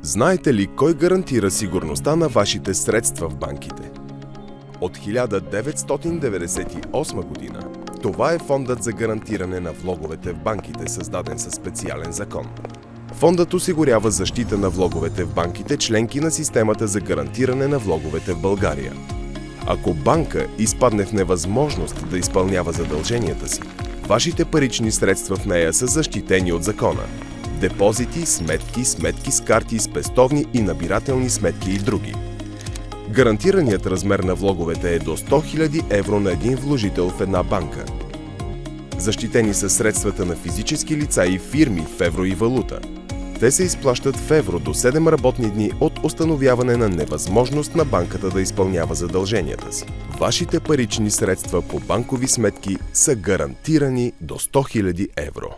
Знаете ли кой гарантира сигурността на вашите средства в банките? От 1998 година това е Фондът за гарантиране на влоговете в банките, създаден със специален закон. Фондът осигурява защита на влоговете в банките, членки на системата за гарантиране на влоговете в България. Ако банка изпадне в невъзможност да изпълнява задълженията си, вашите парични средства в нея са защитени от закона. Депозити, сметки с карти, спестовни и набирателни сметки и други. Гарантираният размер на влоговете е до 100 000 евро на един вложител в една банка. Защитени са средствата на физически лица и фирми в евро и валута. Те се изплащат в евро до 7 работни дни от установяване на невъзможност на банката да изпълнява задълженията си. Вашите парични средства по банкови сметки са гарантирани до 100 000 евро.